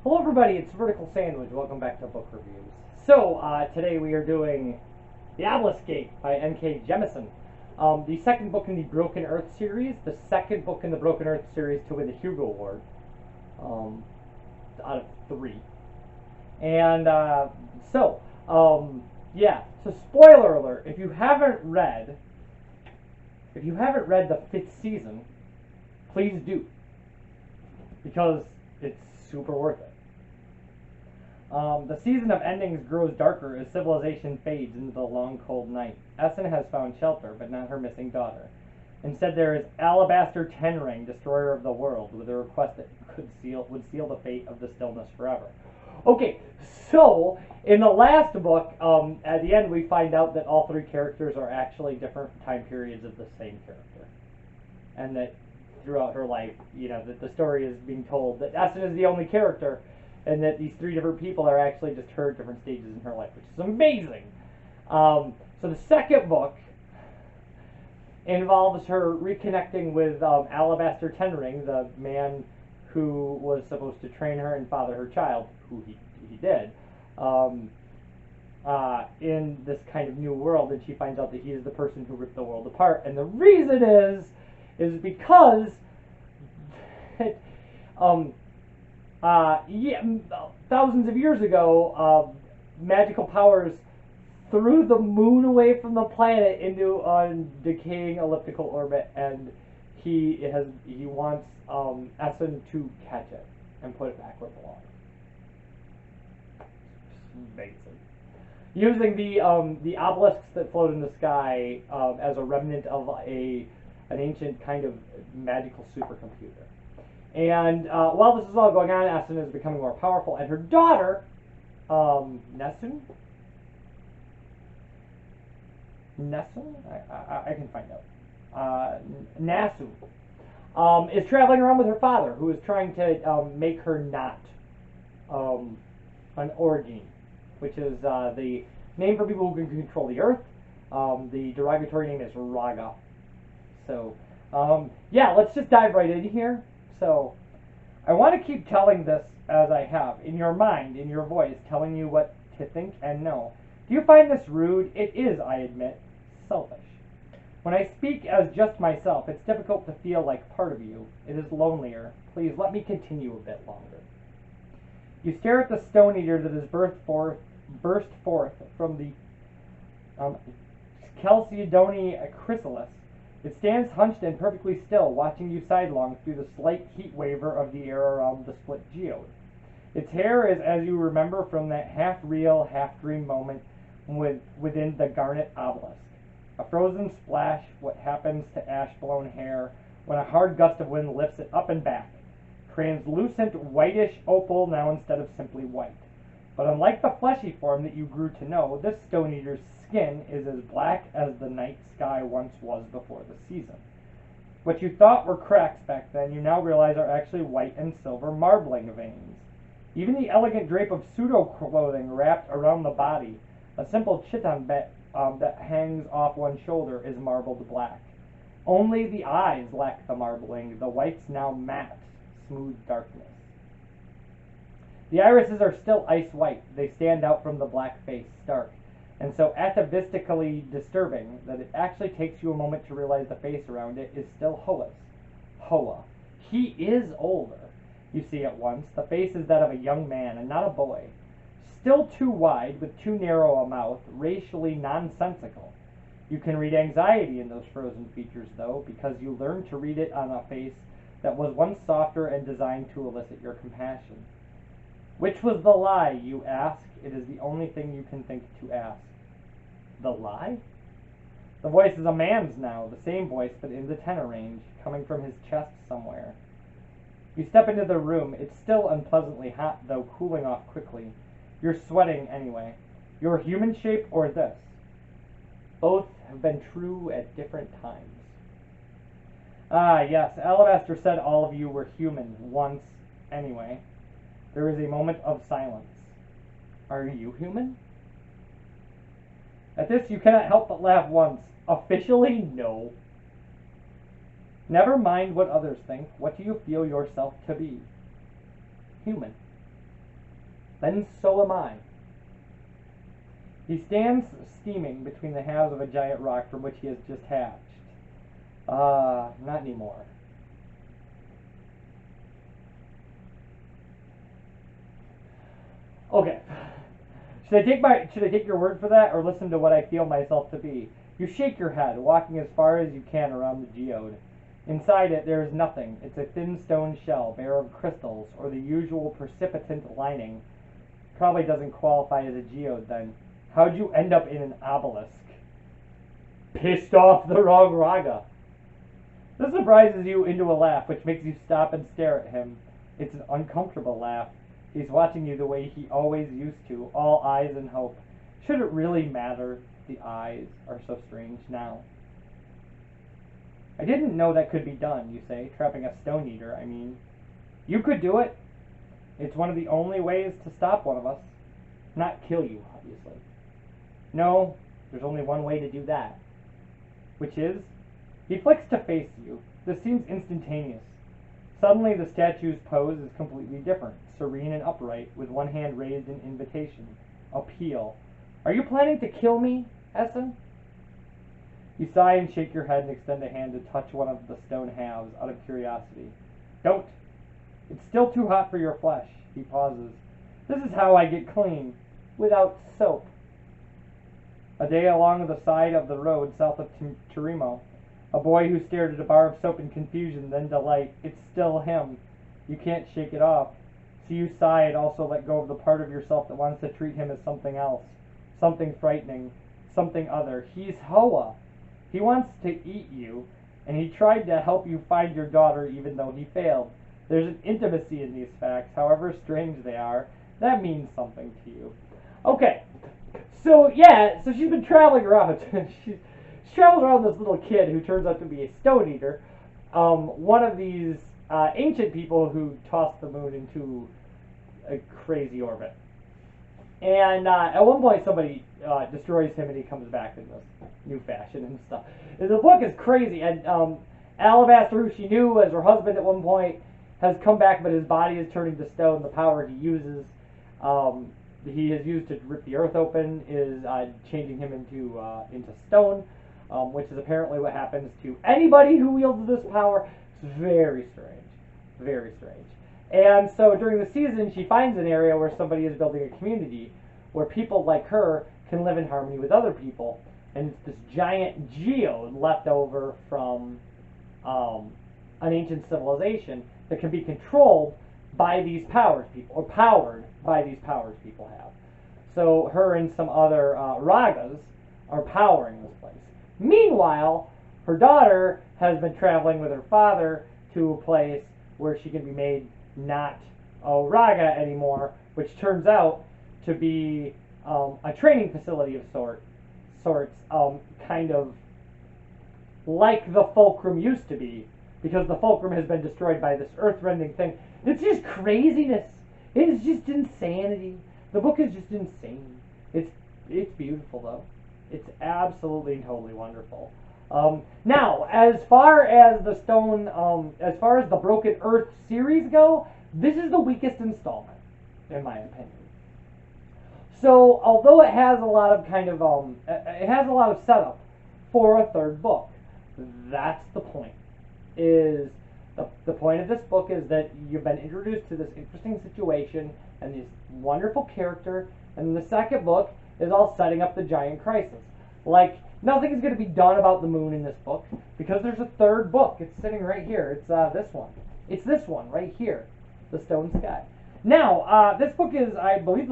Hello everybody, it's Vertical Sandwich. Welcome back to Book Reviews. So, today we are doing The Obelisk by N.K. Jemisin. The second book in the Broken Earth series, the second book in the Broken Earth series to win the Hugo Award, out of 3. And, yeah, so spoiler alert, if you haven't read the 5th season, please do, because it's super worth it. The season of endings grows darker as civilization fades into the long, cold night. Essen has found shelter, but not her missing daughter. Instead, there is Alabaster Tenring, destroyer of the world, with a request that would seal the fate of the stillness forever. Okay, so in the last book, at the end, we find out that all 3 characters are actually different time periods of the same character, and that throughout her life, that the story is being told that Essen is the only character, and that these 3 different people are actually just her different stages in her life, which is amazing. So the second book involves her reconnecting with Alabaster Tenring, the man who was supposed to train her and father her child, who he did, in this kind of new world, and she finds out that he is the person who ripped the world apart. And the reason is because thousands of years ago, magical powers threw the moon away from the planet into a decaying elliptical orbit, and he wants Essen to catch it and put it back where it belongs. Amazing. Using the obelisks that float in the sky as a remnant of an ancient kind of magical supercomputer. And while this is all going on, Essen is becoming more powerful, and her daughter, Nessun? I can find out. Nasu is traveling around with her father, who is trying to make her not an origin, which is the name for people who can control the earth. The derogatory name is Raga. So, yeah, let's just dive right in here. So, I want to keep telling this as I have, in your mind, in your voice, telling you what to think and know. Do you find this rude? It is, I admit, selfish. When I speak as just myself, it's difficult to feel like part of you. It is lonelier. Please let me continue a bit longer. You stare at the stone eater that has burst forth from the Chalcedony chrysalis. It stands hunched and perfectly still, watching you sidelong through the slight heat waver of the air around the split geode. Its hair is, as you remember, from that half-real, half-dream moment within the garnet obelisk. A frozen splash, what happens to ash-blown hair when a hard gust of wind lifts it up and back. Translucent, whitish opal now instead of simply white. But unlike the fleshy form that you grew to know, this stone eater's skin is as black as the night sky once was before the season. What you thought were cracks back then, you now realize are actually white and silver marbling veins. Even the elegant drape of pseudo-clothing wrapped around the body, a simple chiton that hangs off one shoulder, is marbled black. Only the eyes lack the marbling, the whites now matte, smooth darkness. The irises are still ice white. They stand out from the black face, stark, and so atavistically disturbing that it actually takes you a moment to realize the face around it is still Hoa. He is older, you see at once. The face is that of a young man and not a boy. Still too wide, with too narrow a mouth, racially nonsensical. You can read anxiety in those frozen features, though, because you learned to read it on a face that was once softer and designed to elicit your compassion. Which was the lie, you ask? It is the only thing you can think to ask. The lie? The voice is a man's now, the same voice, but in the tenor range, coming from his chest somewhere. You step into the room. It's still unpleasantly hot, though cooling off quickly. You're sweating anyway. Your human shape or this? Both have been true at different times. Ah, yes, Alabaster said all of you were human, once, anyway. There is a moment of silence. Are you human? At this, you cannot help but laugh once. Officially, no. Never mind what others think. What do you feel yourself to be? Human. then so am I. He stands steaming between the halves of a giant rock from which he has just hatched. Not anymore. Okay. Should I take your word for that, or listen to what I feel myself to be? You shake your head, walking as far as you can around the geode. Inside it, there is nothing. It's a thin stone shell, bare of crystals, or the usual precipitant lining. Probably doesn't qualify as a geode, then. How'd you end up in an obelisk? Pissed off the wrong Raga. This surprises you into a laugh, which makes you stop and stare at him. It's an uncomfortable laugh. He's watching you the way he always used to, all eyes and hope. Should it really matter? The eyes are so strange now. I didn't know that could be done, you say, trapping a stone eater, I mean. You could do it. It's one of the only ways to stop one of us. Not kill you, obviously. No, there's only one way to do that. Which is? He flicks to face you. This seems instantaneous. Suddenly the statue's pose is completely different, serene and upright, with one hand raised in invitation. Appeal. Are you planning to kill me, Essen? You sigh and shake your head and extend a hand to touch one of the stone halves out of curiosity. Don't. It's still too hot for your flesh. He pauses. This is how I get clean. Without soap. A day along the side of the road south of Turimo. A boy who stared at a bar of soap in confusion, then delight. It's still him. You can't shake it off. So you sigh and also let go of the part of yourself that wants to treat him as something else. Something frightening. Something other. He's Hoa. He wants to eat you, and he tried to help you find your daughter even though he failed. There's an intimacy in these facts, however strange they are. That means something to you. Okay. So she's been traveling around. She's travels around this little kid who turns out to be a stone eater, one of these ancient people who tossed the moon into a crazy orbit. And at one point somebody destroys him and he comes back in this new fashion and stuff. And the book is crazy. And Alabaster, who she knew as her husband at one point, has come back, but his body is turning to stone. The power he uses, he has used to rip the earth open, is changing him into stone. Which is apparently what happens to anybody who wields this power. It's very strange. Very strange. And so during the season, she finds an area where somebody is building a community where people like her can live in harmony with other people. And it's this giant geode left over from an ancient civilization that can be controlled by these powers people, or powered by these powers people have. So her and some other Ragas are powering this place. Meanwhile, her daughter has been traveling with her father to a place where she can be made not a Raga anymore, which turns out to be a training facility of sorts, kind of like the Fulcrum used to be, because the Fulcrum has been destroyed by this earth-rending thing. It's just craziness. It is just insanity. The book is just insane. It's beautiful, though. It's absolutely and totally wonderful. Now, as far as the Broken Earth series go, this is the weakest installment, in my opinion. So, although it has a lot of setup for a third book, that's the point. The point of this book is that you've been introduced to this interesting situation and this wonderful character, and the second book is all setting up the giant crisis. Like, nothing is going to be done about the moon in this book, because there's a third book. It's sitting right here. It's this one. It's this one right here, The Stone Sky. Now, this book is, I believe,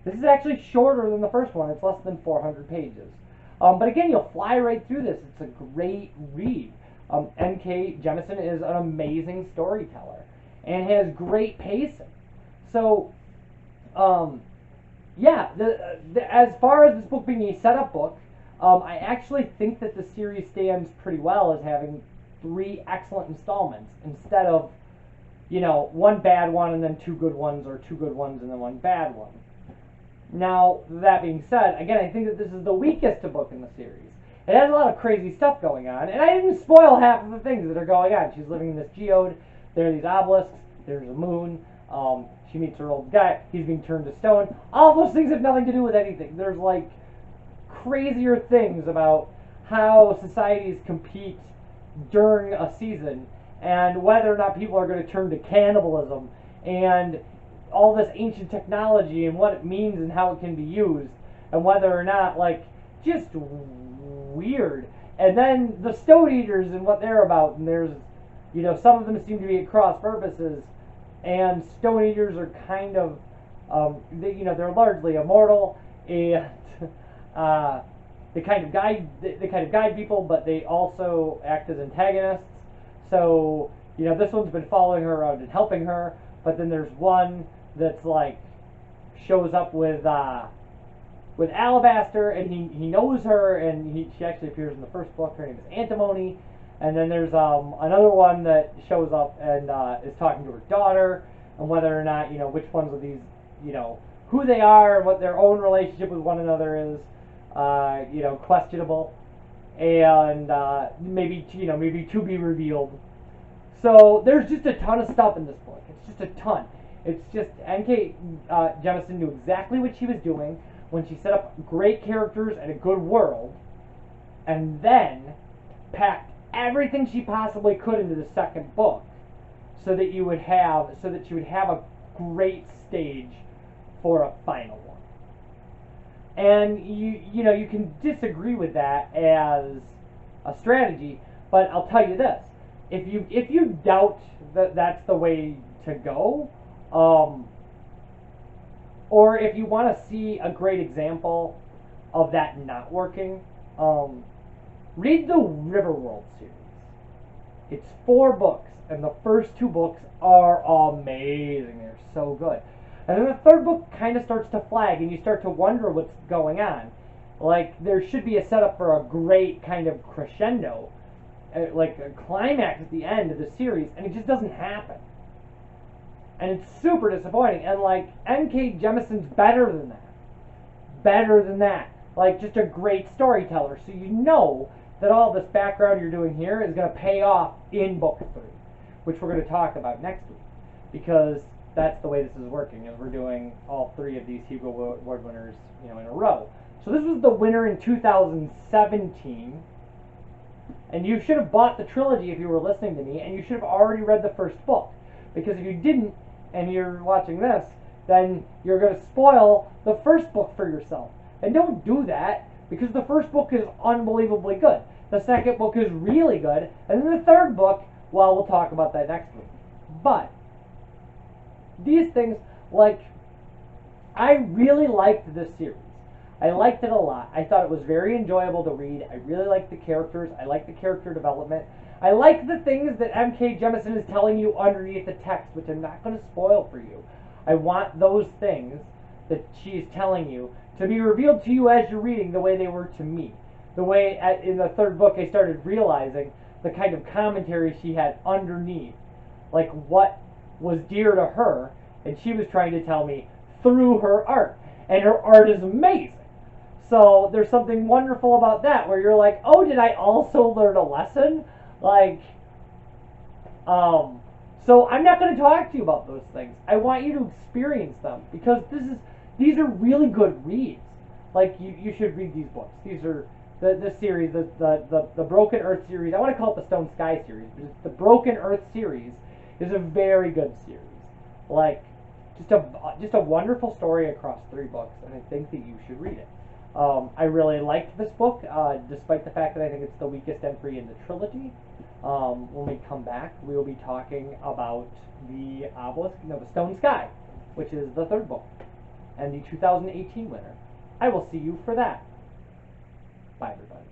this is actually shorter than the first one. It's less than 400 pages. But again, you'll fly right through this. It's a great read. N.K. Jemisin is an amazing storyteller and has great pacing. So, as far as this book being a setup book, I actually think that the series stands pretty well as having 3 excellent installments instead of, one bad one and then 2 good ones, or 2 good ones and then 1 bad one. Now, that being said, again, I think that this is the weakest book in the series. It has a lot of crazy stuff going on, and I didn't spoil half of the things that are going on. She's living in this geode, there are these obelisks, there's a moon, She meets her old guy. He's being turned to stone. All those things have nothing to do with anything. There's like crazier things about how societies compete during a season and whether or not people are going to turn to cannibalism and all this ancient technology and what it means and how it can be used and whether or not, like, just weird. And then the Stone Eaters and what they're about, and there's, some of them seem to be at cross purposes, and Stone Eaters are kind of, they're largely immortal, and they kind of guide people, but they also act as antagonists. So, this one's been following her around and helping her, but then there's one that's like shows up with Alabaster, and he knows her, and she actually appears in the first book. Her name is Antimony. And then there's another one that shows up and is talking to her daughter, and whether or not, which ones of these, who they are and what their own relationship with one another is, questionable, and maybe to be revealed. So there's just a ton of stuff in this book. It's just a ton. It's just N.K. Jemisin knew exactly what she was doing when she set up great characters and a good world, and then packed everything she possibly could into the second book, so that she would have a great stage for a final one. And you can disagree with that as a strategy, but I'll tell you this: if you doubt that that's the way to go, or if you want to see a great example of that not working, read the Riverworld series. It's 4 books, and the first 2 books are amazing. They're so good. And then the third book kind of starts to flag, and you start to wonder what's going on. Like, there should be a setup for a great kind of crescendo, like a climax at the end of the series, and it just doesn't happen. And it's super disappointing. And, like, N.K. Jemisin's better than that. Better than that. Like, just a great storyteller. So you know that all this background you're doing here is going to pay off in book 3, which we're going to talk about next week. Because that's the way this is working, is we're doing all 3 of these Hugo Award winners, in a row. So this was the winner in 2017, and you should have bought the trilogy if you were listening to me, and you should have already read the first book, because if you didn't, and you're watching this, then you're going to spoil the first book for yourself. And don't do that, because the first book is unbelievably good. The second book is really good, and then the third book, well, we'll talk about that next week. But these things, like, I really liked this series. I liked it a lot. I thought it was very enjoyable to read. I really liked the characters. I liked the character development. I like the things that M.K. Jemisin is telling you underneath the text, which I'm not going to spoil for you. I want those things that she's telling you to be revealed to you as you're reading the way they were to me. The way in the third book I started realizing the kind of commentary she had underneath. Like what was dear to her, and she was trying to tell me through her art. And her art is amazing. So there's something wonderful about that, where you're like, oh, did I also learn a lesson? Like, so I'm not going to talk to you about those things. I want you to experience them, because these are really good reads. Like, you should read these books. These are this series, the Broken Earth series. I want to call it the Stone Sky series, but the Broken Earth series is a very good series. Like, just a wonderful story across 3 books, and I think that you should read it. I really liked this book, despite the fact that I think it's the weakest entry in the trilogy. When we come back, we will be talking about the Obelisk, the Stone Sky, which is the 3rd book, and the 2018 winner. I will see you for that. Bye, everybody.